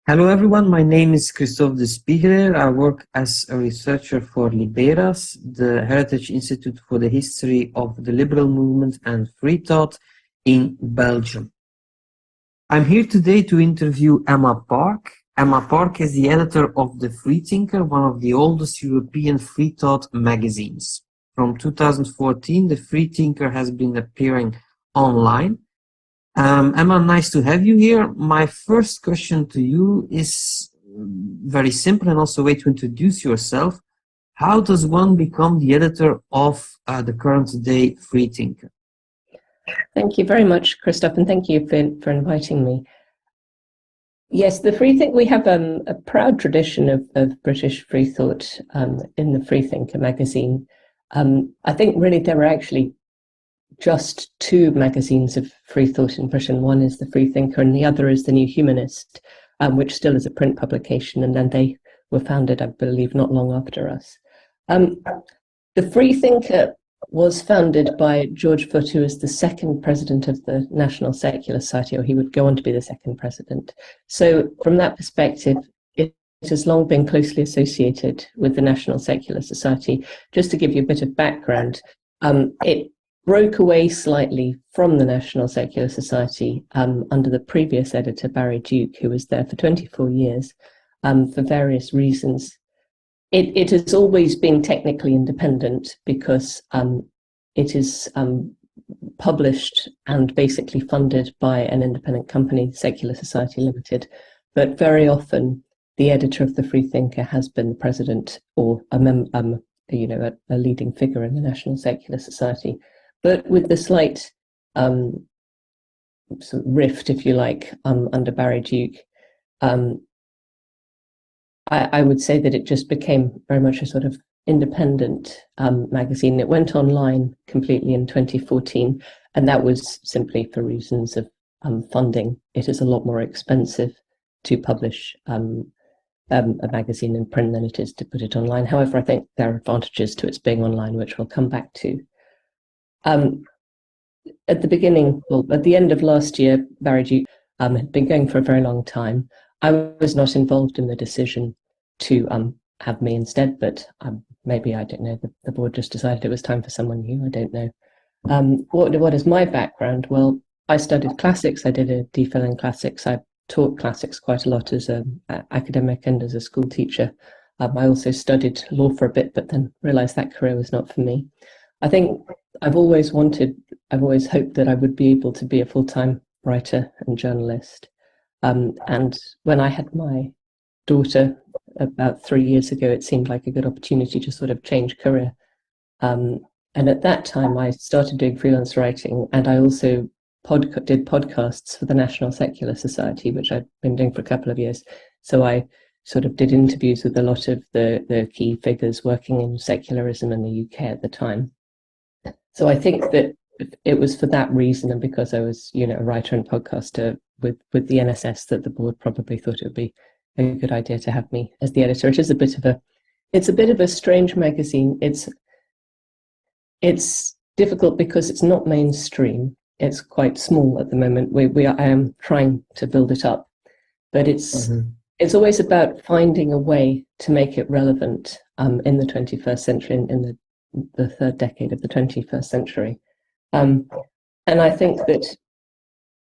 Hello everyone, my name is Christoph De Spiegeleer. I work as a researcher for Liberas, the Heritage Institute for the History of the Liberal Movement and Freethought in Belgium. I'm here today to interview Emma Park. Emma Park is the editor of the Freethinker, one of the oldest European Freethought magazines. From 2014, the Freethinker has been appearing online. Emma, nice to have you here. My first question to you is very simple and also a way to introduce yourself. How does one become the editor of the current day Freethinker? Thank you very much, Christoph, and thank you for inviting me. Yes, the Freethinker, we have a proud tradition of British Freethought in the Freethinker magazine. I think really there are actually just two magazines of Freethought in Britain. One is the Freethinker and the other is the New Humanist, which still is a print publication, and then they were founded, I believe, not long after us. The Freethinker was founded by George Foote, who is the second president of the National Secular Society, or he would go on to be the second president. So from that perspective, it has long been closely associated with the National Secular Society. Just to give you a bit of background, it broke away slightly from the National Secular Society under the previous editor, Barry Duke, who was there for 24 years for various reasons. It has always been technically independent because it is published and basically funded by an independent company, Secular Society Limited, but very often the editor of the Freethinker has been the president or a leading figure in the National Secular Society. But with the slight sort of rift, if you like, under Barry Duke, I would say that it just became very much a sort of independent magazine. It went online completely in 2014, and that was simply for reasons of funding. It is a lot more expensive to publish a magazine in print than it is to put it online. However, I think there are advantages to its being online, which we'll come back to. At the beginning, well, at the end of last year, Barry Duke had been going for a very long time. I was not involved in the decision to have me instead, but maybe, I don't know, the board just decided it was time for someone new, I don't know. What is my background? Well, I studied classics, I did a DPhil in classics, I taught classics quite a lot as an academic and as a school teacher. I also studied law for a bit, but then realised that career was not for me. I think I've always hoped that I would be able to be a full-time writer and journalist. And when I had my daughter about 3 years ago, it seemed like a good opportunity to sort of change career. And at that time, I started doing freelance writing, and I also did podcasts for the National Secular Society, which I'd been doing for a couple of years. So I sort of did interviews with a lot of the key figures working in secularism in the UK at the time. So I think that it was for that reason, and because I was, a writer and podcaster with the NSS, that the board probably thought it would be a good idea to have me as the editor. It is a bit of a strange magazine. It's difficult because it's not mainstream. It's quite small at the moment. I am trying to build it up, but it's always about finding a way to make it relevant in the 21st century, in the third decade of the 21st century. And I think that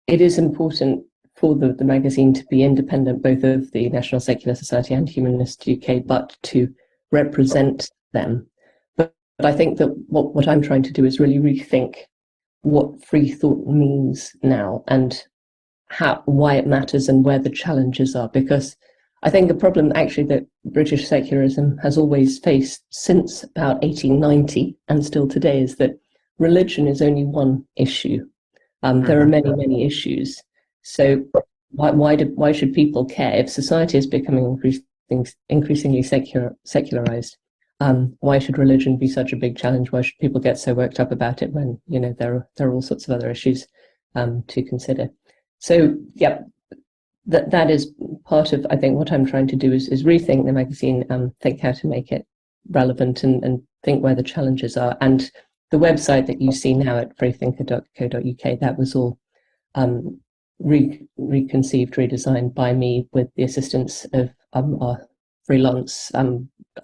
it is important for the magazine to be independent, both of the National Secular Society and Humanist UK, but to represent them. But I think that what I'm trying to do is really rethink what free thought means now and why it matters and where the challenges are, because I think the problem actually that British secularism has always faced since about 1890 and still today is that religion is only one issue. There are many, many issues. So why should people care if society is becoming increasingly secularized? Why should religion be such a big challenge? Why should people get so worked up about it when there are all sorts of other issues to consider? So yeah. That is part of, I think, what I'm trying to do is rethink the magazine, think how to make it relevant and think where the challenges are. And the website that you see now at freethinker.co.uk, that was all reconceived, redesigned by me with the assistance of our freelance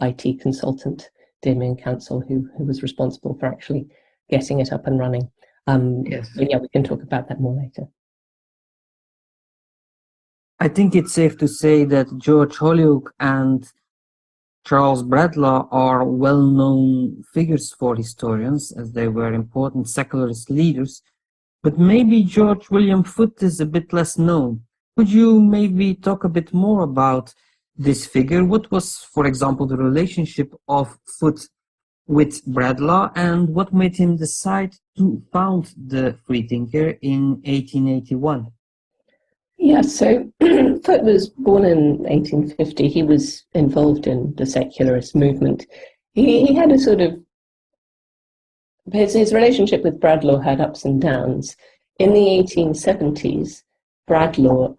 IT consultant, Damien Cancel, who was responsible for actually getting it up and running. Yes. But yeah, we can talk about that more later. I think it's safe to say that George Holyoake and Charles Bradlaugh are well-known figures for historians, as they were important secularist leaders, but maybe George William Foote is a bit less known. Could you maybe talk a bit more about this figure? What was, for example, the relationship of Foote with Bradlaugh, and what made him decide to found the Freethinker in 1881? Yeah, so Foote was born in 1850. He was involved in the secularist movement. He had a sort of, his relationship with Bradlaugh had ups and downs. In the 1870s, Bradlaugh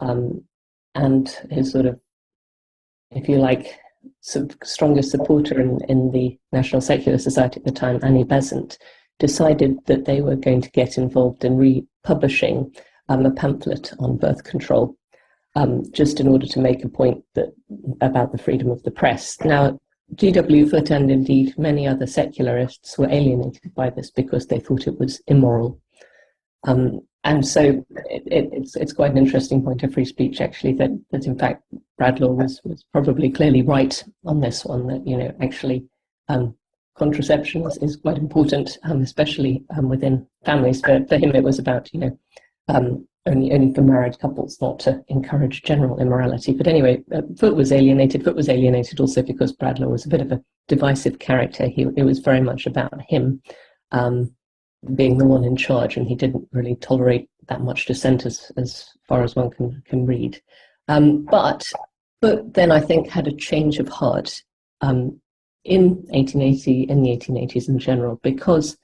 and his sort of, if you like, strongest supporter in the National Secular Society at the time, Annie Besant, decided that they were going to get involved in republishing a pamphlet on birth control, just in order to make a point about the freedom of the press. Now, G.W. Foote and indeed many other secularists were alienated by this because they thought it was immoral. And so it's quite an interesting point of free speech, actually, that in fact Bradlaugh was probably clearly right on this one, that, you know, actually contraception is quite important, especially within families. For him, it was about, you know, only for married couples, not to encourage general immorality. But anyway, Foote was alienated. Foote was alienated also because Bradlaugh was a bit of a divisive character. It was very much about him being the one in charge, and he didn't really tolerate that much dissent as far as one can read. But Foote then, I think, had a change of heart in the 1880s in general, because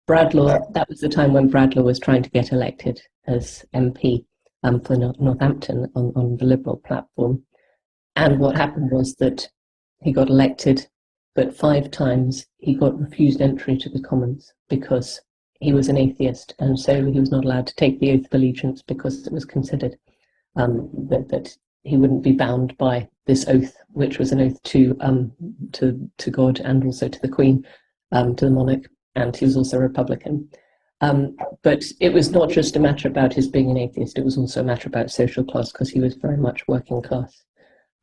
Bradlaugh, that was the time when Bradlaugh was trying to get elected as MP for Northampton on the Liberal platform. And what happened was that he got elected, but 5 times he got refused entry to the Commons because he was an atheist, and so he was not allowed to take the oath of allegiance because it was considered that he wouldn't be bound by this oath, which was an oath to God and also to the Queen, to the monarch, and he was also a Republican. But it was not just a matter about his being an atheist, it was also a matter about social class, because he was very much working class.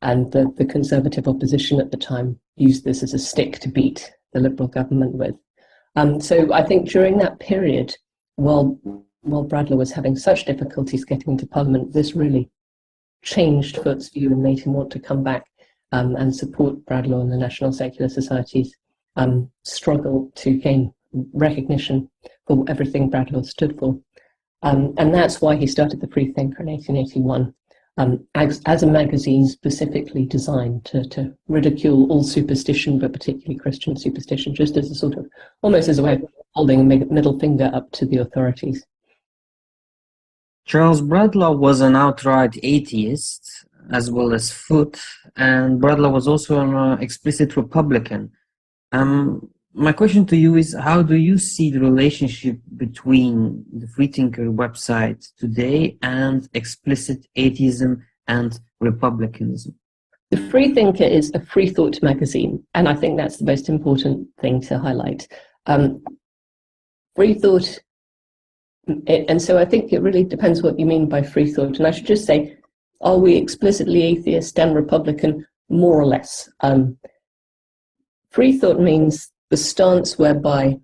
And the Conservative opposition at the time used this as a stick to beat the Liberal government with. So I think during that period, while Bradlaugh was having such difficulties getting into Parliament, this really changed Foote's view and made him want to come back and support Bradlaugh and the National Secular Society's struggle to gain recognition for everything Bradlaugh stood for. And that's why he started the Freethinker in 1881, as a magazine specifically designed to ridicule all superstition, but particularly Christian superstition, just as a sort of, almost as a way of holding a middle finger up to the authorities. Charles Bradlaugh was an outright atheist, as well as Foote, and Bradlaugh was also an explicit Republican. My question to you is, how do you see the relationship between the Freethinker website today and explicit atheism and republicanism? The Freethinker is a Freethought magazine, and I think that's the most important thing to highlight. Freethought, and so I think it really depends what you mean by Freethought. And I should just say, are we explicitly atheist and Republican? More or less. Freethought means the stance whereby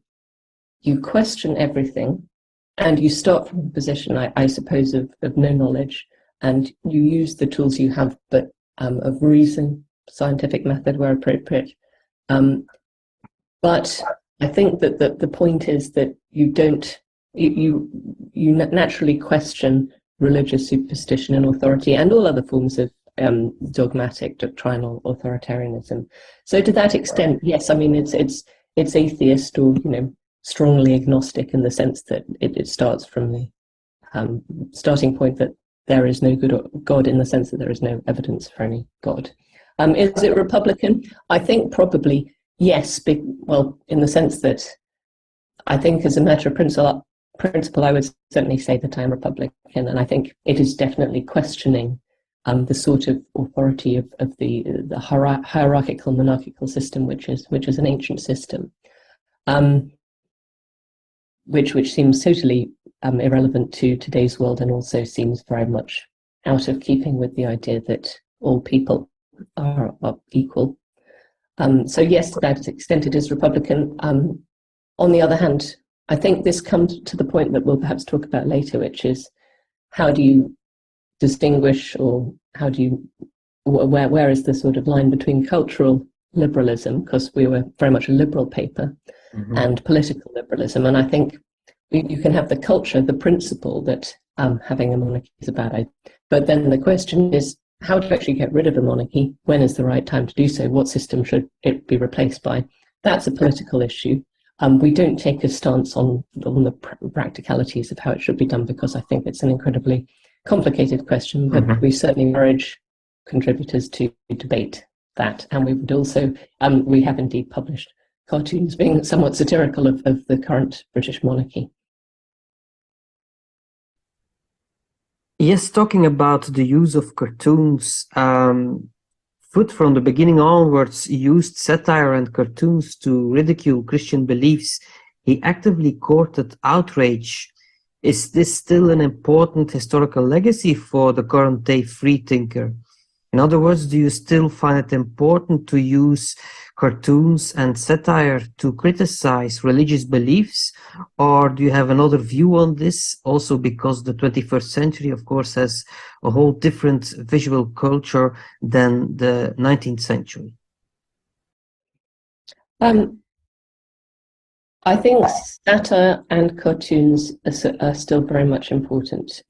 you question everything and you start from a position, I suppose, of no knowledge, and you use the tools you have, but of reason, scientific method where appropriate. But I think that the point is that you naturally question religious superstition and authority and all other forms of dogmatic, doctrinal authoritarianism. So to that extent, yes, I mean it's atheist, or, you know, strongly agnostic, in the sense that it starts from the starting point that there is no good God, in the sense that there is no evidence for any God. Is it Republican? I think probably yes. Well, in the sense that I think, as a matter of principle, principle, I would certainly say that I'm Republican, and I think it is definitely questioning the sort of authority of the hierarchical monarchical system, which is an ancient system, which seems totally irrelevant to today's world, and also seems very much out of keeping with the idea that all people are equal. So yes, to that extent it is Republican. On the other hand, I think this comes to the point that we'll perhaps talk about later, which is how do you distinguish, or how do you, where is the sort of line between cultural liberalism, because we were very much a liberal paper, and political liberalism. And I think you can have the culture, the principle that having a monarchy is a bad idea. But then the question is, how to actually get rid of a monarchy? When is the right time to do so? What system should it be replaced by? That's a political issue. We don't take a stance on the practicalities of how it should be done, because I think it's an incredibly complicated question, but we certainly encourage contributors to debate that. And we would also, we have indeed published cartoons being somewhat satirical of the current British monarchy. Yes, talking about the use of cartoons, Foote from the beginning onwards used satire and cartoons to ridicule Christian beliefs. He actively courted outrage. Is this still an important historical legacy for the current day freethinker? In other words, do you still find it important to use cartoons and satire to criticize religious beliefs, or do you have another view on this? Also because the 21st century, of course, has a whole different visual culture than the 19th century. I think satire and cartoons are still very much important.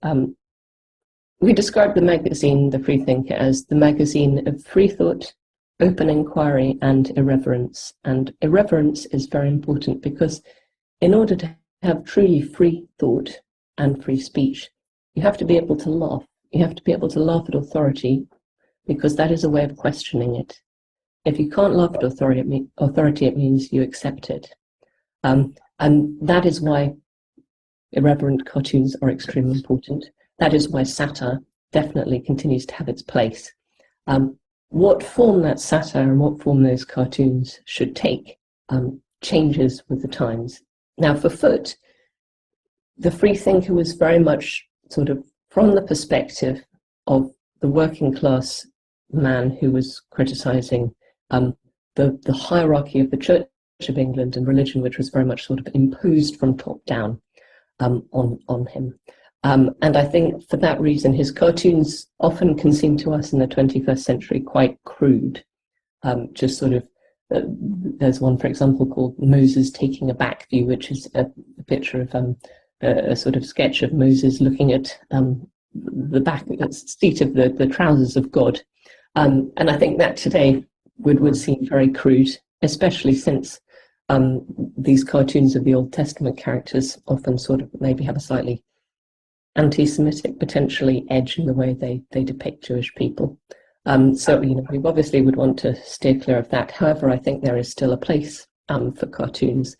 We describe the magazine, The Freethinker, as the magazine of freethought, open inquiry, and irreverence. And irreverence is very important because in order to have truly free thought and free speech, you have to be able to laugh. You have to be able to laugh at authority, because that is a way of questioning it. If you can't laugh at authority, it means you accept it. And that is why irreverent cartoons are extremely important. That is why satire definitely continues to have its place. What form that satire and what form those cartoons should take changes with the times. Now, for Foote, the freethinker was very much sort of from the perspective of the working class man who was criticising the hierarchy of the Church of England and religion, which was very much sort of imposed from top down on him. And I think for that reason, his cartoons often can seem to us in the 21st century quite crude. Just sort of, there's one, for example, called Moses Taking a Back View, which is a picture of a sort of sketch of Moses looking at the back seat of the trousers of God. And I think that today would seem very crude, especially since these cartoons of the Old Testament characters often sort of maybe have a slightly anti-Semitic, potentially, edge in the way they depict Jewish people. So, we obviously would want to steer clear of that. However, I think there is still a place for cartoons.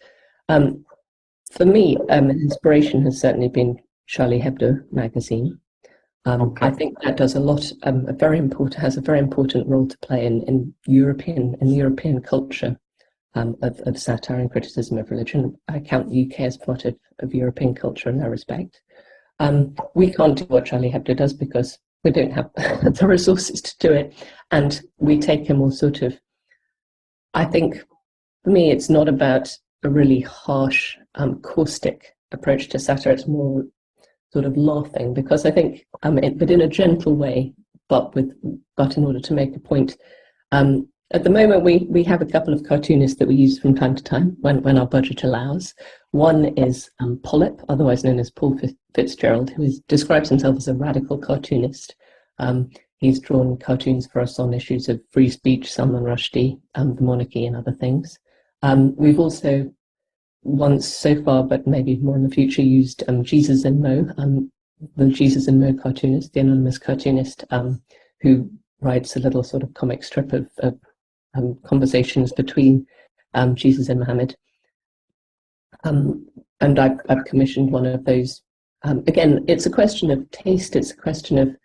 For me, an inspiration has certainly been Charlie Hebdo magazine. I think that does a lot, has a very important role to play in the European culture of satire and criticism of religion. I count the UK as part of European culture in that respect. We can't do what Charlie Hebdo does because we don't have the resources to do it, and we take a more sort of, I think, for me, it's not about a really harsh, caustic approach to satire. It's more sort of laughing, because I think, but in a gentle way, but in order to make a point. At the moment, we have a couple of cartoonists that we use from time to time when our budget allows. One is Polyp, otherwise known as Paul Fitzgerald, who describes himself as a radical cartoonist. He's drawn cartoons for us on issues of free speech, Salman Rushdie, the monarchy, and other things. We've also once so far, but maybe more in the future, used Jesus and Mo, the Jesus and Mo cartoonist, the anonymous cartoonist, who writes a little sort of comic strip of conversations between Jesus and Muhammad. and I've commissioned one of those. Again, it's a question of taste. It's a question of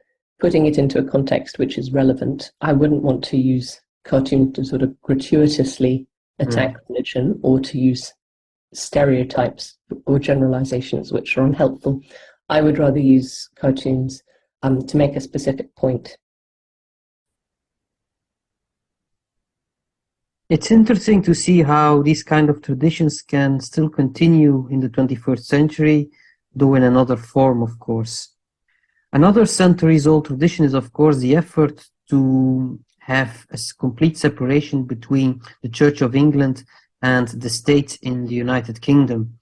putting it into a context which is relevant. I wouldn't want to use cartoons to sort of gratuitously attack religion, or to use stereotypes or generalizations which are unhelpful. I would rather use cartoons to make a specific point. It's interesting to see how these kind of traditions can still continue in the 21st century, though in another form, of course. Another centuries-old tradition is, of course, the effort to have a complete separation between the Church of England and the state in the United Kingdom.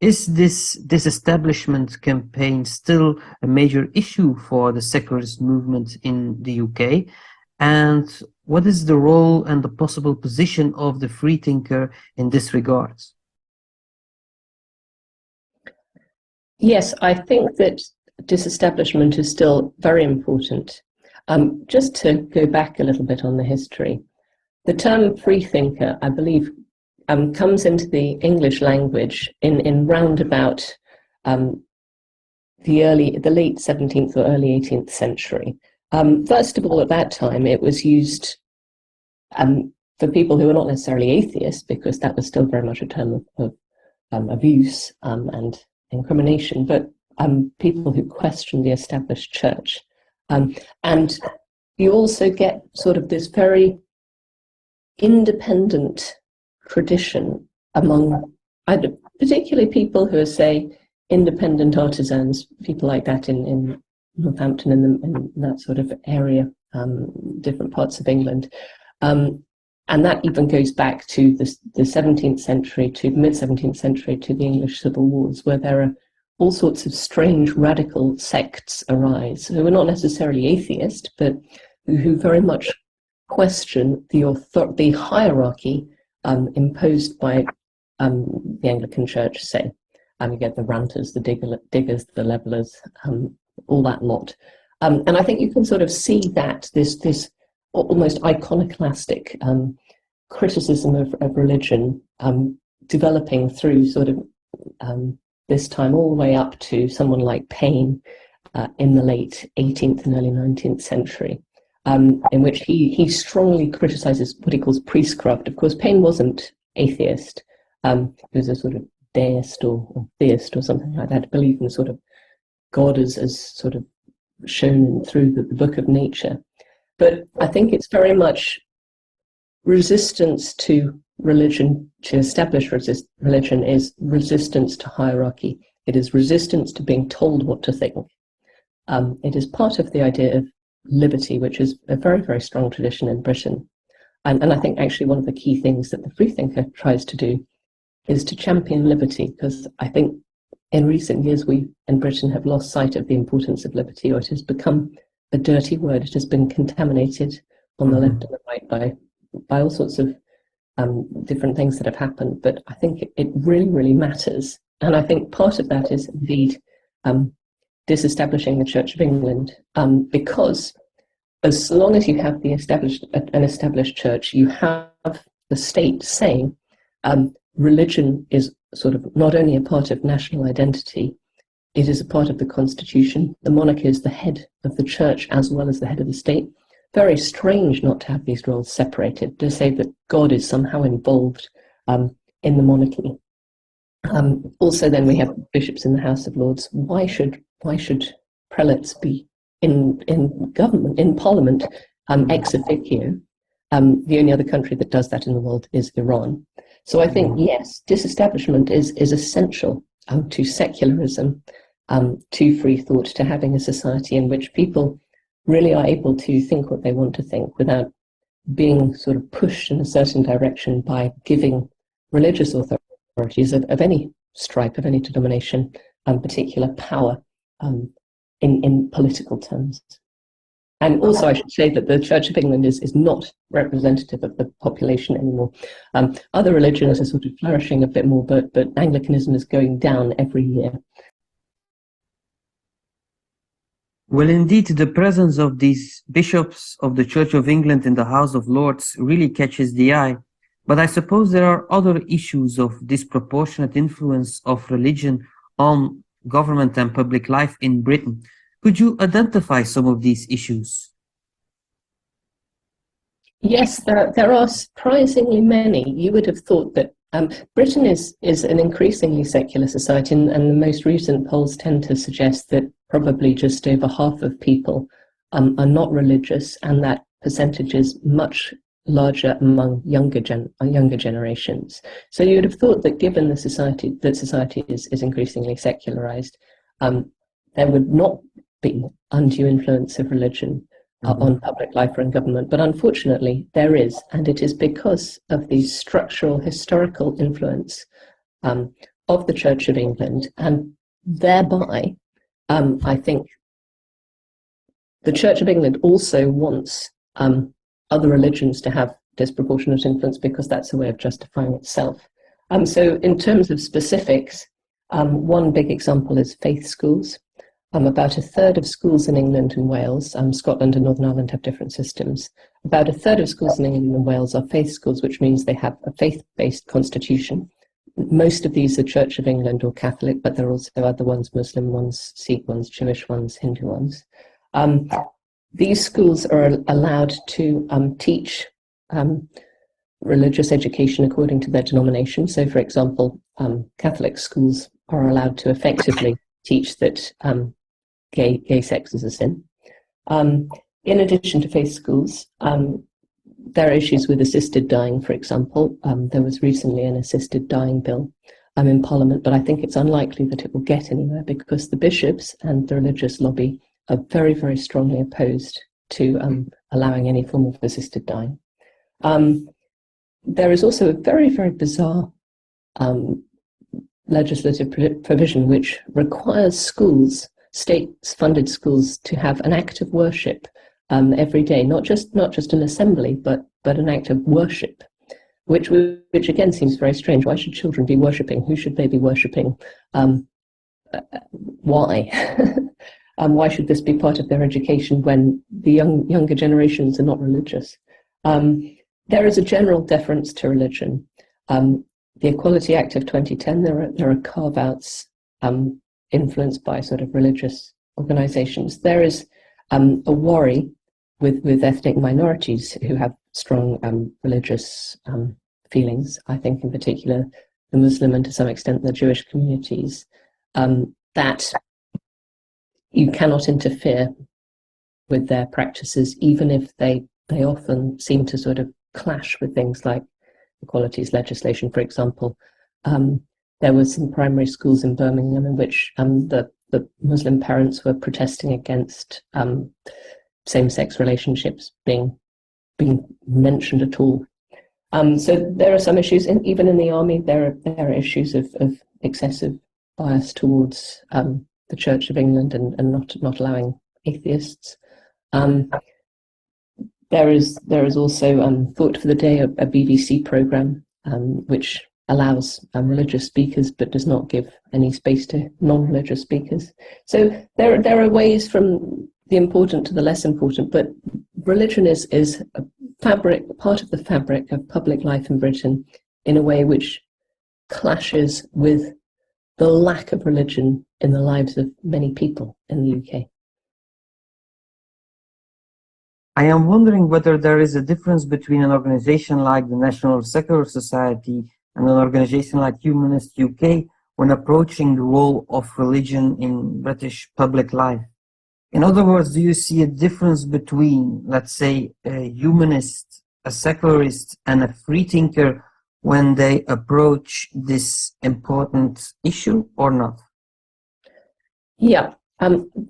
Is this disestablishment campaign still a major issue for the secularist movement in the UK? And what is the role and the possible position of the Freethinker in this regard? Yes, I think that disestablishment is still very important. Just to go back a little bit on the history, the term freethinker, I believe, comes into the English language in round about the late 17th or early 18th century. First of all, at that time, it was used for people who were not necessarily atheists, because that was still very much a term of abuse and incrimination, but people who questioned the established church. And you also get sort of this very independent tradition among particularly people who are, say, independent artisans, people like that in Northampton and in that sort of area, different parts of England. And that even goes back to the 17th century, to mid-17th century, to the English Civil Wars, where there are all sorts of strange radical sects arise, who are not necessarily atheist, but who very much question the hierarchy imposed by the Anglican Church, say. You get the ranters, the diggers, the levelers, all that lot. And I think you can sort of see that, this almost iconoclastic criticism of religion developing through sort of this time all the way up to someone like Paine in the late 18th and early 19th century, in which he strongly criticizes what he calls priestcraft. Of course, Paine wasn't atheist. He was a sort of deist or theist or something like that, believed in sort of God as sort of shown through the book of nature. But I think it's very much resistance to religion, to establish religion, is resistance to hierarchy. It is resistance to being told what to think. It is part of the idea of liberty, which is a very, very strong tradition in Britain. And I think actually one of the key things that the Freethinker tries to do is to champion liberty, because I think in recent years we in Britain have lost sight of the importance of liberty, or it has become a dirty word. It has been contaminated on the left and the right by all sorts of different things that have happened. But I think it really, really matters. And I think part of that is indeed disestablishing the Church of England, because as long as you have an established church, you have the state saying religion is sort of not only a part of national identity, it is a part of the constitution. The monarch is the head of the church as well as the head of the state. Very strange not to have these roles separated, to say that God is somehow involved in the monarchy. Also, then we have bishops in the House of Lords. Why should prelates be in government, in Parliament, ex officio? The only other country that does that in the world is Iran. So I think, yes, disestablishment is essential to secularism, to free thought, to having a society in which people really are able to think what they want to think without being sort of pushed in a certain direction by giving religious authorities of any stripe, of any denomination, particular power in political terms. And also, I should say that the Church of England is not representative of the population anymore. Other religions are sort of flourishing a bit more, but Anglicanism is going down every year. Well, indeed, the presence of these bishops of the Church of England in the House of Lords really catches the eye. But I suppose there are other issues of disproportionate influence of religion on government and public life in Britain. Could you identify some of these issues? Yes, there are surprisingly many. You would have thought that Britain is an increasingly secular society, and the most recent polls tend to suggest that probably just over half of people are not religious, and that percentage is much larger among younger generations. So you would have thought that given the society is increasingly secularized, there would not be undue influence of religion on public life or in government, but unfortunately there is, and it is because of the structural historical influence of the Church of England, and thereby I think the Church of England also wants other religions to have disproportionate influence because that's a way of justifying itself. So in terms of specifics, one big example is faith schools. About a third of schools in England and Wales, Scotland and Northern Ireland have different systems. About a third of schools in England and Wales are faith schools, which means they have a faith-based constitution. Most of these are Church of England or Catholic, but there are also other ones, Muslim ones, Sikh ones, Jewish ones, Hindu ones. These schools are allowed to teach religious education according to their denomination. So, for example, Catholic schools are allowed to effectively teach that gay sex is a sin. In addition to faith schools, there are issues with assisted dying, for example. There was recently an assisted dying bill in Parliament, but I think it's unlikely that it will get anywhere because the bishops and the religious lobby are very, very strongly opposed to allowing any form of assisted dying. There is also a very, very bizarre legislative provision which requires schools, state-funded schools, to have an act of worship every day, not just an assembly, but an act of worship, which again seems very strange. Why should children be worshipping? Who should they be worshipping? Why? Why should this be part of their education when the younger generations are not religious? There is a general deference to religion. The Equality Act of 2010, there are carve-outs influenced by sort of religious organizations. There is a worry with ethnic minorities who have strong religious feelings, I think in particular the Muslim and to some extent the Jewish communities, that you cannot interfere with their practices, even if they often seem to sort of clash with things like equalities legislation. For example, there were some primary schools in Birmingham in which the Muslim parents were protesting against same-sex relationships being mentioned at all. So there are some issues, and even in the army, there are issues of excessive bias towards the Church of England and not allowing atheists. There is also Thought for the Day, a BBC programme which allows religious speakers but does not give any space to non-religious speakers. So there are ways from the important to the less important, but religion is a part of the fabric of public life in Britain in a way which clashes with the lack of religion in the lives of many people in the UK. I am wondering whether there is a difference between an organization like the National Secular Society and an organization like Humanist UK when approaching the role of religion in British public life. In other words, do you see a difference between, let's say, a humanist, a secularist, and a freethinker when they approach this important issue or not? Yeah,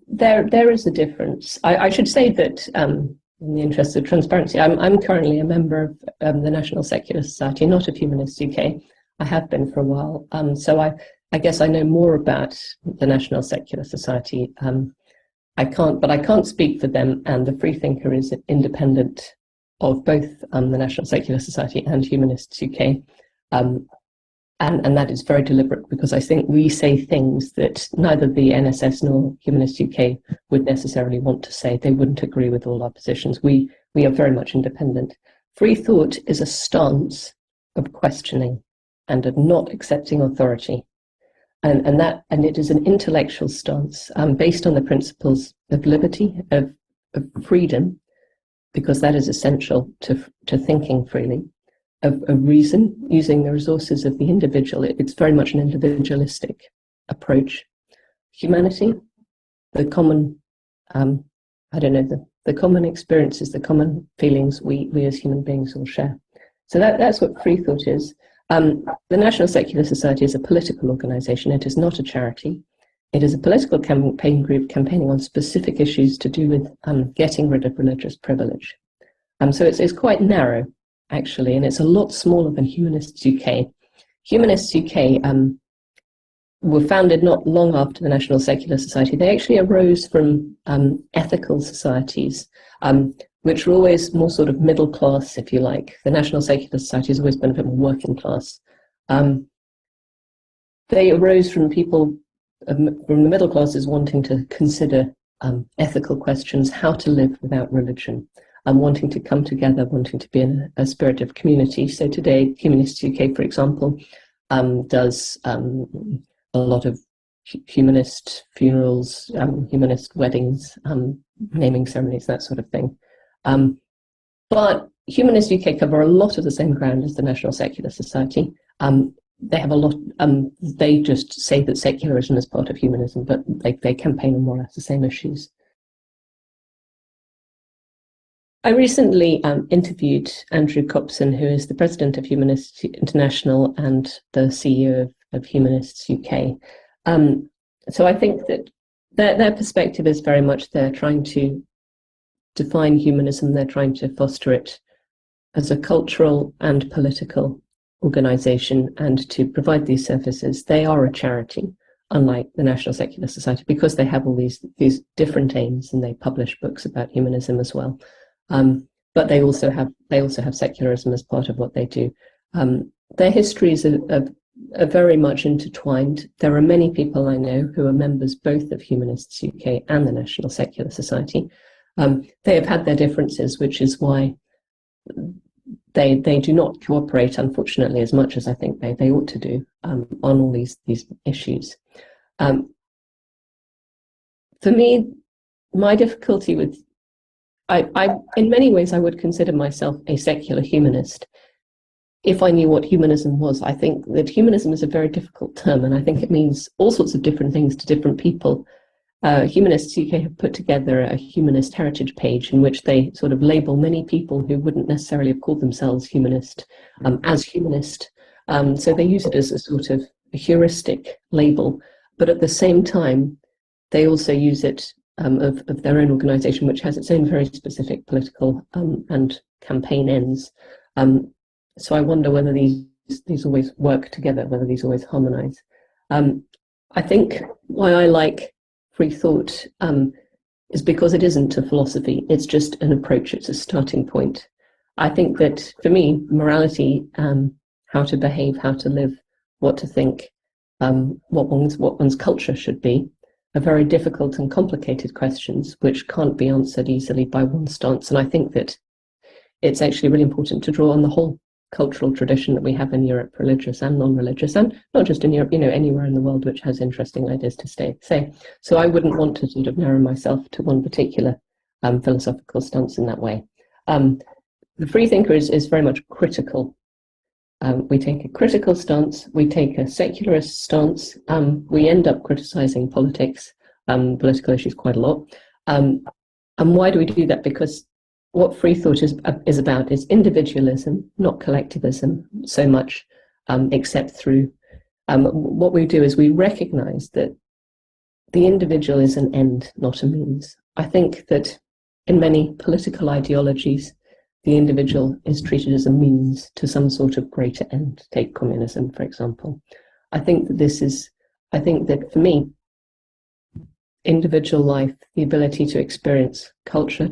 there is a difference. I should say that in the interest of transparency, I'm currently a member of the National Secular Society, not of Humanists UK. I have been for a while. So I guess I know more about the National Secular Society. I can't speak for them, and the Freethinker is independent of both the National Secular Society and Humanists UK. And that is very deliberate because I think we say things that neither the NSS nor Humanists UK would necessarily want to say. They wouldn't agree with all our positions. We are very much independent. Freethought is a stance of questioning and of not accepting authority. And it is an intellectual stance based on the principles of liberty, of freedom, because that is essential to thinking freely, of reason, using the resources of the individual. It's very much an individualistic approach. Humanity, the common, the common experiences, the common feelings we as human beings all share. So that's what Freethought is. The National Secular Society is a political organisation. It is not a charity. It is a political campaign group campaigning on specific issues to do with getting rid of religious privilege. So it's quite narrow, actually, and it's a lot smaller than Humanists UK. Humanists UK were founded not long after the National Secular Society. They actually arose from ethical societies, which were always more sort of middle class, if you like. The National Secular Society has always been a bit more working class. They arose from people from the middle classes wanting to consider ethical questions, how to live without religion, and wanting to come together, wanting to be in a spirit of community. So today, Humanists UK, for example, does a lot of humanist funerals, humanist weddings, naming ceremonies, that sort of thing. But Humanists UK cover a lot of the same ground as the National Secular Society. They have a lot, they just say that secularism is part of humanism, but they campaign on more or less the same issues. I recently interviewed Andrew Copson, who is the president of Humanists International and the CEO of Humanists UK. So I think that their perspective is very much they're trying to define humanism, they're trying to foster it as a cultural and political organisation and to provide these services. They are a charity, unlike the National Secular Society, because they have all these different aims and they publish books about humanism as well. But they also have secularism as part of what they do. Their histories are very much intertwined. There are many people I know who are members both of Humanists UK and the National Secular Society. They have had their differences, which is why they do not cooperate, unfortunately, as much as I think they ought to do on all these issues. For me, my difficulty with I in many ways I would consider myself a secular humanist if I knew what humanism was. I think that humanism is a very difficult term, and I think it means all sorts of different things to different people. Humanists UK have put together a humanist heritage page in which they sort of label many people who wouldn't necessarily have called themselves humanist as humanist. So they use it as a sort of a heuristic label, but at the same time, they also use it of their own organisation, which has its own very specific political and campaign ends. So I wonder whether these always work together, whether these always harmonise. I think why I like Freethought is because it isn't a philosophy, it's just an approach, it's a starting point. I think that for me, morality, how to behave, how to live, what to think, what one's culture should be, are very difficult and complicated questions which can't be answered easily by one stance. And I think that it's actually really important to draw on the whole cultural tradition that we have in Europe, religious and non-religious, and not just in Europe, anywhere in the world which has interesting ideas to say. So I wouldn't want to sort of narrow myself to one particular philosophical stance in that way. The Freethinker is very much critical. We take a critical stance, we take a secularist stance, we end up criticising politics, political issues quite a lot. And why do we do that? Because what Freethought is about is individualism, not collectivism so much, except through what we do is we recognise that the individual is an end, not a means. I think that in many political ideologies, the individual is treated as a means to some sort of greater end. Take communism, for example. I think that for me, individual life, the ability to experience culture,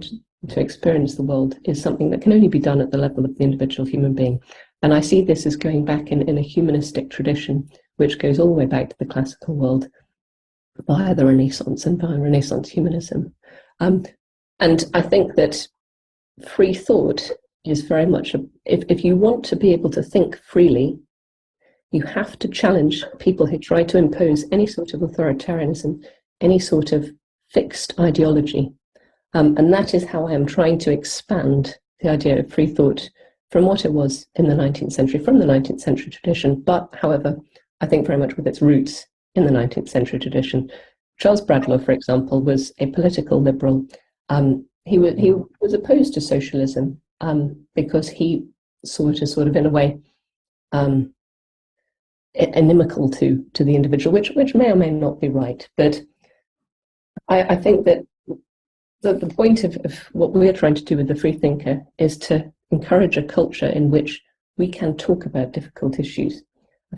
to experience the world, is something that can only be done at the level of the individual human being. And I see this as going back in a humanistic tradition, which goes all the way back to the classical world via the Renaissance and via Renaissance humanism. And I think that Freethought is very much, if you want to be able to think freely, you have to challenge people who try to impose any sort of authoritarianism, any sort of fixed ideology. And that is how I am trying to expand the idea of free thought from what it was in the 19th century, from the 19th century tradition, but however, I think very much with its roots in the 19th century tradition. Charles Bradlaugh, for example, was a political liberal. He was opposed to socialism because he sort of in a way inimical to the individual, which may or may not be right. But I think that the point of what we're trying to do with the Freethinker is to encourage a culture in which we can talk about difficult issues.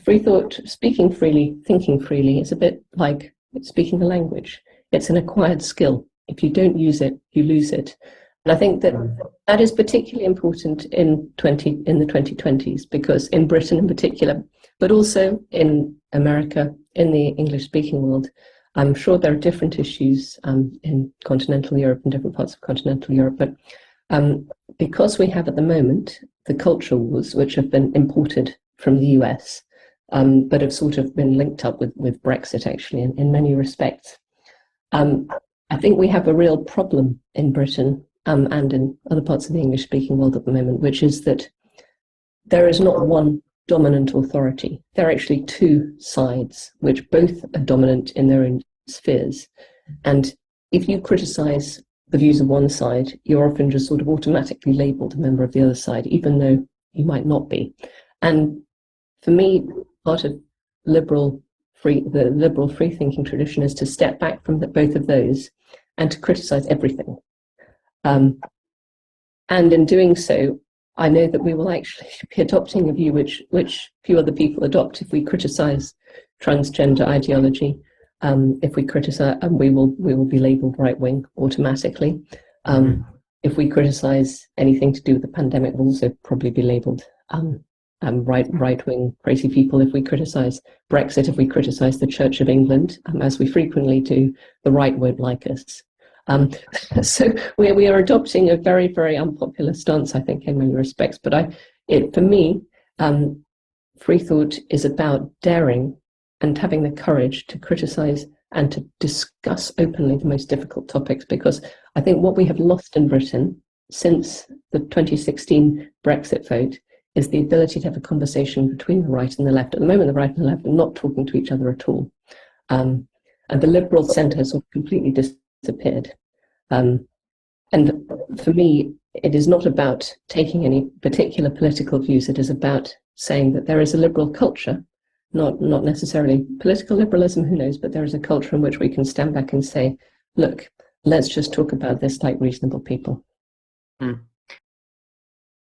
Free thought, speaking freely, thinking freely, is a bit like speaking a language. It's an acquired skill. If you don't use it, you lose it. And I think that is particularly important in the 2020s, because in Britain in particular, but also in America, in the English-speaking world, I'm sure there are different issues in continental Europe and different parts of continental Europe, but because we have at the moment the culture wars, which have been imported from the US, but have sort of been linked up with Brexit, actually, in many respects. I think we have a real problem in Britain and in other parts of the English-speaking world at the moment, which is that there is not one dominant authority. There are actually two sides, which both are dominant in their own spheres. And if you criticize the views of one side, you're often just sort of automatically labeled a member of the other side, even though you might not be. And for me, part of the liberal free thinking tradition is to step back from both of those and to criticize everything. And in doing so, I know that we will actually be adopting a view which few other people adopt. If we criticize transgender ideology, if we criticize, we will be labeled right-wing automatically. If we criticize anything to do with the pandemic, we'll also probably be labeled right-wing crazy people. If we criticize Brexit, if we criticize the Church of England, as we frequently do, the right won't like us. So we are adopting a very, very unpopular stance, I think, in many respects. But for me, free thought is about daring and having the courage to criticize and to discuss openly the most difficult topics, because I think what we have lost in Britain since the 2016 Brexit vote is the ability to have a conversation between the right and the left. At the moment, the right and the left are not talking to each other at all. And the liberal centre has sort of completely disappeared. And for me, it is not about taking any particular political views. It is about saying that there is a liberal culture, not necessarily political liberalism, who knows, but there is a culture in which we can stand back and say, look, let's just talk about this like reasonable people.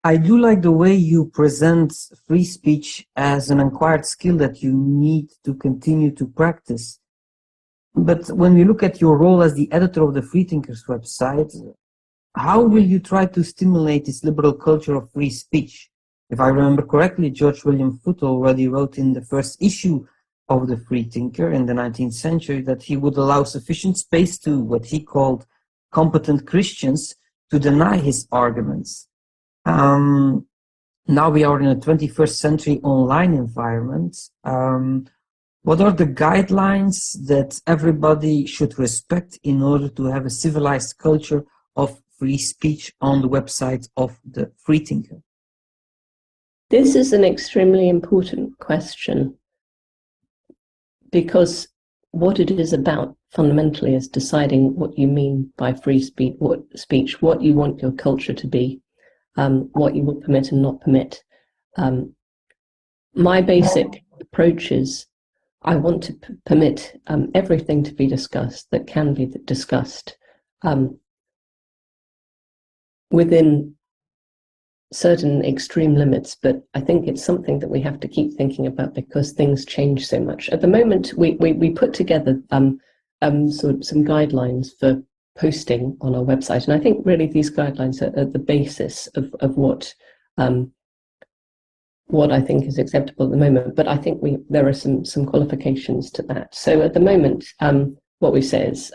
I do like the way you present free speech as an acquired skill that you need to continue to practice. But when we look at your role as the editor of the Freethinkers website, how will you try to stimulate this liberal culture of free speech? If I remember correctly, George William Foote already wrote in the first issue of the Freethinker in the 19th century that he would allow sufficient space to what he called competent Christians to deny his arguments. Now we are in a 21st century online environment. What are the guidelines that everybody should respect in order to have a civilized culture of free speech on the website of the Freethinker? This is an extremely important question, because what it is about fundamentally is deciding what you mean by free speech, what you want your culture to be, what you will permit and not permit. My basic approach is I want to permit everything to be discussed that can be discussed within certain extreme limits, but I think it's something that we have to keep thinking about because things change so much. At the moment, we put together sort of some guidelines for posting on our website, and I think really these guidelines are at the basis of what I think is acceptable at the moment. But I think there are some qualifications to that. So at the moment, what we say is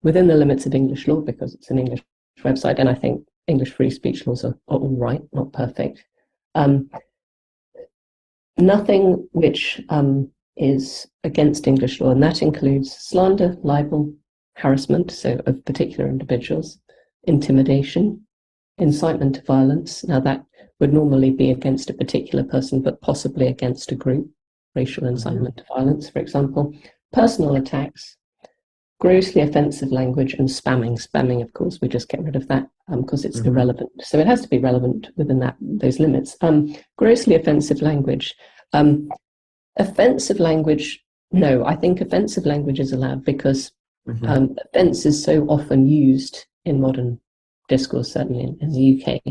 within the limits of English law, because it's an English website, and I think English free speech laws are all right, not perfect. Nothing which is against English law, and that includes slander, libel, harassment, so of particular individuals, intimidation, incitement to violence. Now that would normally be against a particular person, but possibly against a group, racial incitement to violence, for example, personal attacks, grossly offensive language, and spamming. Spamming, of course, we just get rid of that because it's irrelevant. So it has to be relevant within those limits. Grossly offensive language. Offensive language, no, I think offensive language is allowed because offence is so often used in modern discourse, certainly in the UK,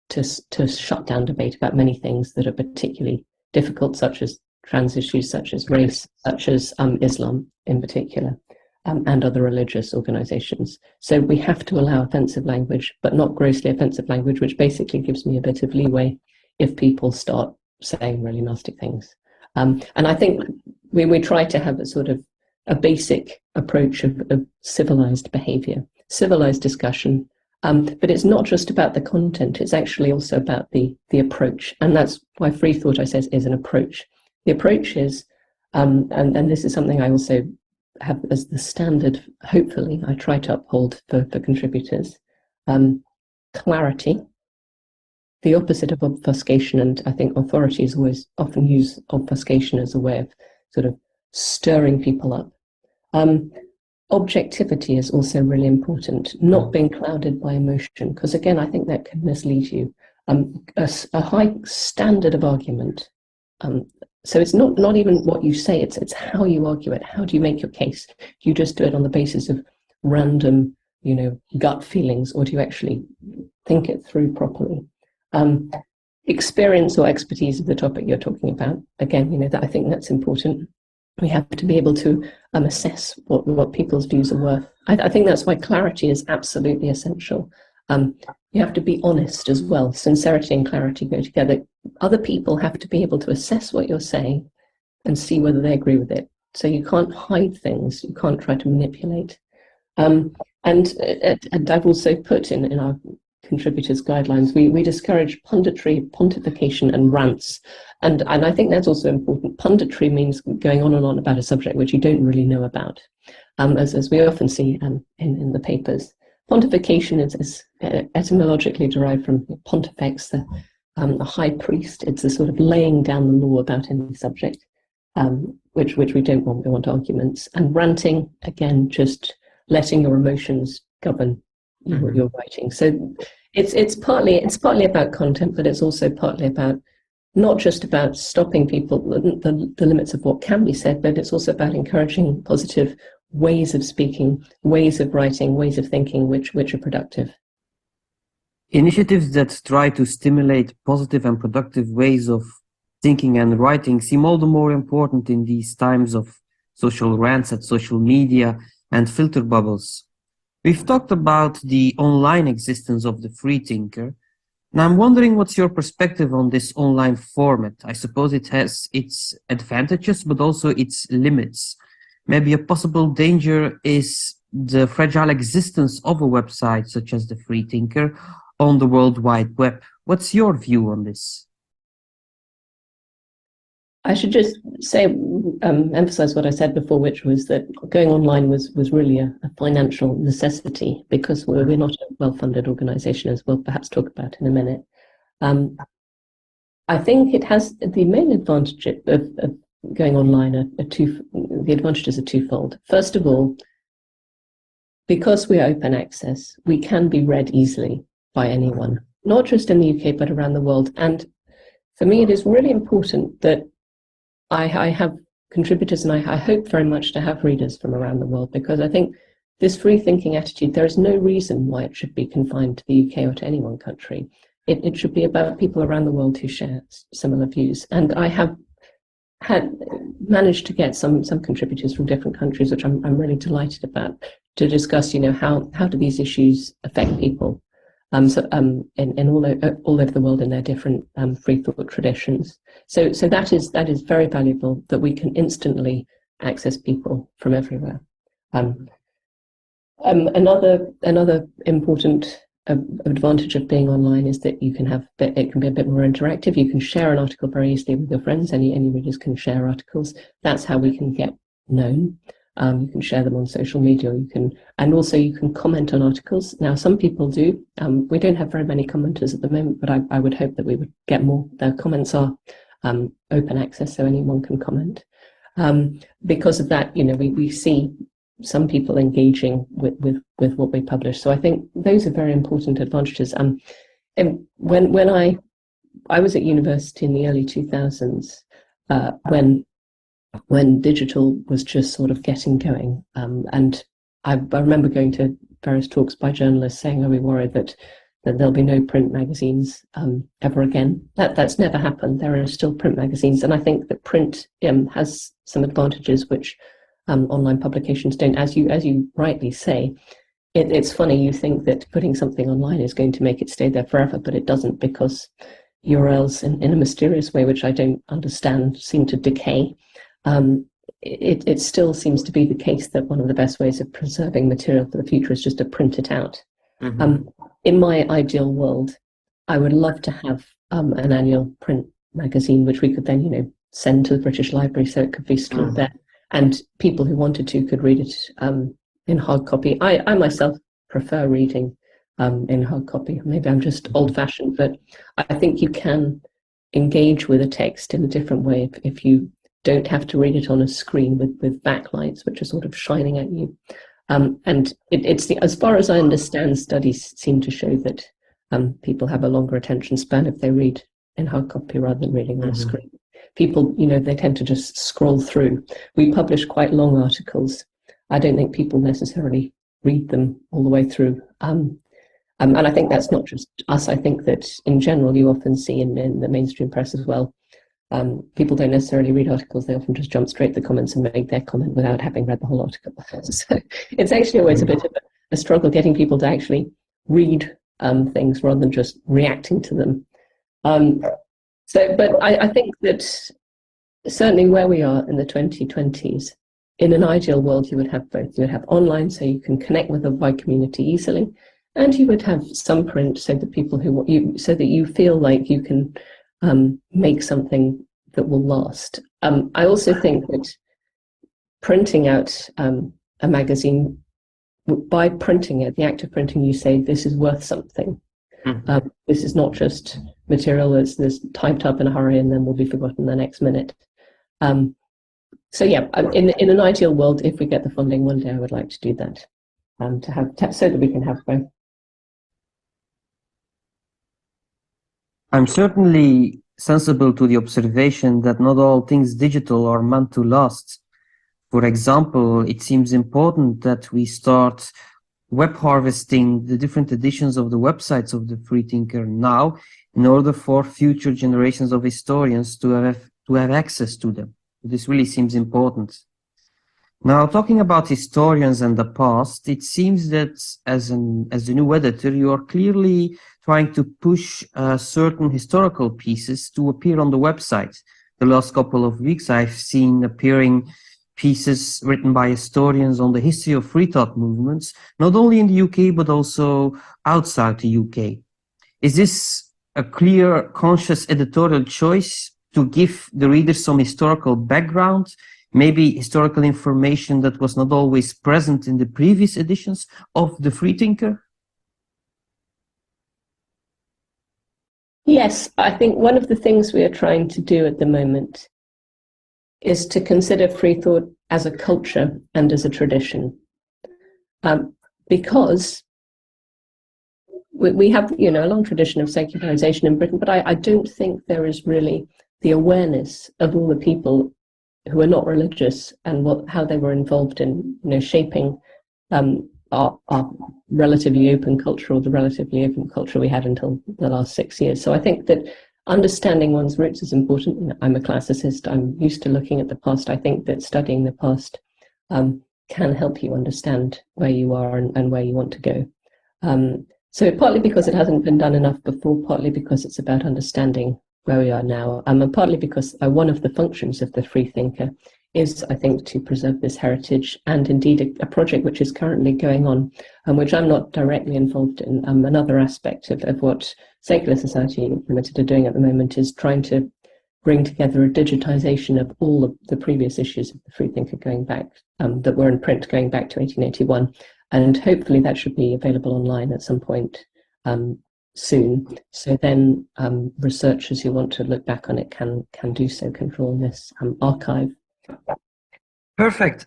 to shut down debate about many things that are particularly difficult, such as trans issues, such as race, such as Islam in particular, and other religious organisations. So we have to allow offensive language, but not grossly offensive language, which basically gives me a bit of leeway if people start saying really nasty things. And I think we try to have a sort of a basic approach of civilised behaviour, civilised discussion. But it's not just about the content, it's actually also about the approach. And that's why Freethought, I says, is an approach. The approach is, and this is something I also have as the standard, hopefully, I try to uphold for contributors, clarity, the opposite of obfuscation. And I think authorities always often use obfuscation as a way of sort of stirring people up. Objectivity is also really important, not being clouded by emotion, because again, I think that can mislead you. A high standard of argument. So it's not even what you say, it's how you argue it. How do you make your case? Do you just do it on the basis of random, gut feelings, or do you actually think it through properly? Experience or expertise of the topic you're talking about. Again, that I think that's important. We have to be able to assess what people's views are worth. I think that's why clarity is absolutely essential. You have to be honest as well. Sincerity and clarity go together. Other people have to be able to assess what you're saying and see whether they agree with it. So you can't hide things. You can't try to manipulate. And I've also put in our contributors' guidelines, we discourage punditry, pontification, and rants. And I think that's also important. Punditry means going on and on about a subject which you don't really know about, as we often see in the papers. Pontification is etymologically derived from pontifex, the high priest. It's a sort of laying down the law about any subject, which we don't want. We want arguments. And ranting, again, just letting your emotions govern your writing. So it's partly about content, but it's also partly about not just about stopping people the limits of what can be said, but it's also about encouraging positive ways of speaking, ways of writing, ways of thinking, which are productive. Initiatives that try to stimulate positive and productive ways of thinking and writing seem all the more important in these times of social rants at social media and filter bubbles. We've talked about the online existence of the Freethinker. Now I'm wondering what's your perspective on this online format. I suppose it has its advantages, but also its limits. Maybe a possible danger is the fragile existence of a website such as the Freethinker on the World Wide Web. What's your view on this? I should just say, emphasize what I said before, which was that going online was really a financial necessity because we're not a well-funded organisation, as we'll perhaps talk about in a minute. I think it has the main advantage of going online. The advantages are twofold. First of all, because we are open access, we can be read easily by anyone, not just in the UK, but around the world. And for me, it is really important that I have contributors, and I hope very much to have readers from around the world, because I think this free thinking attitude, there is no reason why it should be confined to the UK or to any one country. It should be about people around the world who share similar views. And I have managed to get some contributors from different countries, which I'm really delighted about, to discuss, how do these issues affect people in all over the world in their different free thought traditions. So that is very valuable, that we can instantly access people from everywhere. Another important advantage of being online is that you can it can be a bit more interactive. You can share an article very easily with your friends. Any readers can share articles. That's how we can get known. You can share them on social media. And also you can comment on articles. Now, some people do. We don't have very many commenters at the moment, but I would hope that we would get more. The comments are open access, so anyone can comment. Because of that, we see some people engaging with what we publish. So I think those are very important advantages. And when I was at university in the early 2000s, when digital was just sort of getting going, and I remember going to various talks by journalists saying, "Are we worried that there'll be no print magazines ever again?" That's never happened. There are still print magazines, and I think that print has some advantages which online publications don't. As you rightly say, it's funny, you think that putting something online is going to make it stay there forever, but it doesn't, because URLs in a mysterious way, which I don't understand, seem to decay. It still seems to be the case that one of the best ways of preserving material for the future is just to print it out. Mm-hmm. In my ideal world, I would love to have an annual print magazine, which we could then, send to the British Library, so it could be stored there. And people who wanted to could read it in hard copy. I myself prefer reading in hard copy. Maybe I'm just old-fashioned, but I think you can engage with a text in a different way if you don't have to read it on a screen with backlights, which are sort of shining at you. And as far as I understand, studies seem to show that people have a longer attention span if they read in hard copy rather than reading on a screen. People, they tend to just scroll through. We publish quite long articles. I don't think people necessarily read them all the way through. And I think that's not just us. I think that in general, you often see in the mainstream press as well, people don't necessarily read articles. They often just jump straight to the comments and make their comment without having read the whole article. So it's actually always a bit of a struggle getting people to actually read things rather than just reacting to them. But I think that certainly where we are in the 2020s, in an ideal world, you would have both. You would have online, so you can connect with a wide community easily, and you would have some print, so that people so that you feel like you can make something that will last. I also think that printing out a magazine, by printing it, the act of printing, you say this is worth something. This is not just material that's typed up in a hurry and then will be forgotten the next minute. So yeah, in an ideal world, if we get the funding one day, I would like to do that, so that we can have both. I'm certainly sensible to the observation that not all things digital are meant to last. For example, it seems important that we start web harvesting the different editions of the websites of the Freethinker now, in order for future generations of historians to have access to them. This really seems important. Now, talking about historians and the past, it seems that as the new editor, you are clearly trying to push certain historical pieces to appear on the website. The last couple of weeks, I've seen appearing pieces written by historians on the history of Freethought movements, not only in the UK, but also outside the UK. Is this a clear, conscious editorial choice to give the readers some historical background, maybe historical information that was not always present in the previous editions of the Freethinker? Yes, I think one of the things we are trying to do at the moment is to consider Freethought as a culture and as a tradition, because we have, a long tradition of secularization in Britain, but I don't think there is really the awareness of all the people who are not religious and how they were involved in, shaping our relatively open culture, or the relatively open culture we had until the last 6 years. So I think that understanding one's roots is important. I'm a classicist. I'm used to looking at the past. I think that studying the past can help you understand where you are and where you want to go. So partly because it hasn't been done enough before, partly because it's about understanding where we are now, and partly because one of the functions of the Freethinker is, I think, to preserve this heritage, and indeed a project which is currently going on, which I'm not directly involved in. Another aspect of what Secular Society Limited are doing at the moment is trying to bring together a digitization of all of the previous issues of the Freethinker going back, that were in print going back to 1881. And hopefully that should be available online at some point soon. So then researchers who want to look back on it can do so, can draw on this archive. Perfect.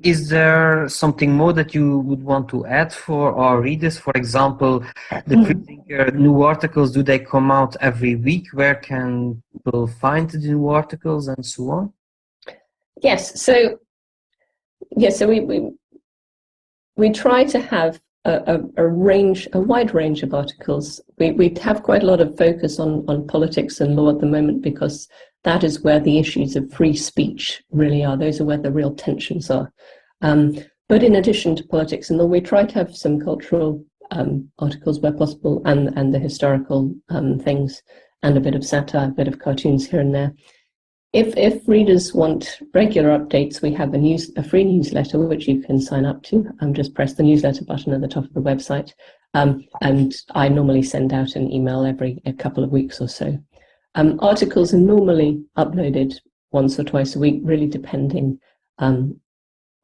Is there something more that you would want to add for our readers? For example, the Freethinker new articles, do they come out every week? Where can people find the new articles and so on? Yes. So we try to have a wide range of articles. We have quite a lot of focus on politics and law at the moment, because that is where the issues of free speech really are. Those are where the real tensions are. But in addition to politics and law, we try to have some cultural articles where possible, and the historical things, and a bit of satire, a bit of cartoons here and there. If readers want regular updates, we have a free newsletter which you can sign up to. Just press the newsletter button at the top of the website, and I normally send out an email every couple of weeks or so. Articles are normally uploaded once or twice a week, really depending on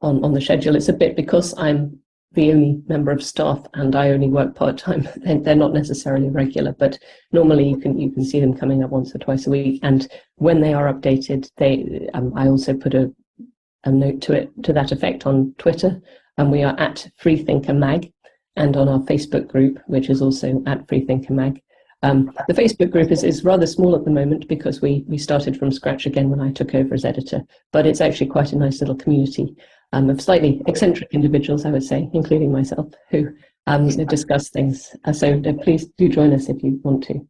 the schedule. It's a bit, because I'm the only member of staff and I only work part-time, they're not necessarily regular, but normally you can see them coming up once or twice a week. And when they are updated, I also put a note to that effect on Twitter, and we are at Freethinker Mag, and on our Facebook group, which is also at Freethinker Mag. The Facebook group is rather small at the moment, because we started from scratch again when I took over as editor, but it's actually quite a nice little community of slightly eccentric individuals, I would say, including myself, who discuss things. So please do join us if you want to.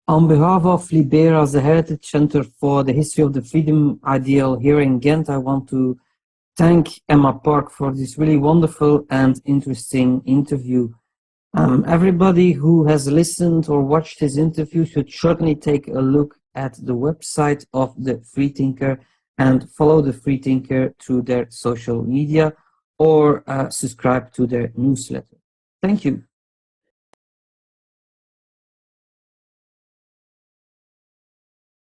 On behalf of Liberas, the Heritage Center for the History of the Freedom Ideal here in Ghent, I want to thank Emma Park for this really wonderful and interesting interview. Everybody who has listened or watched this interview should certainly take a look at the website of the Freethinker and follow the Freethinker through their social media, or subscribe to their newsletter. Thank you.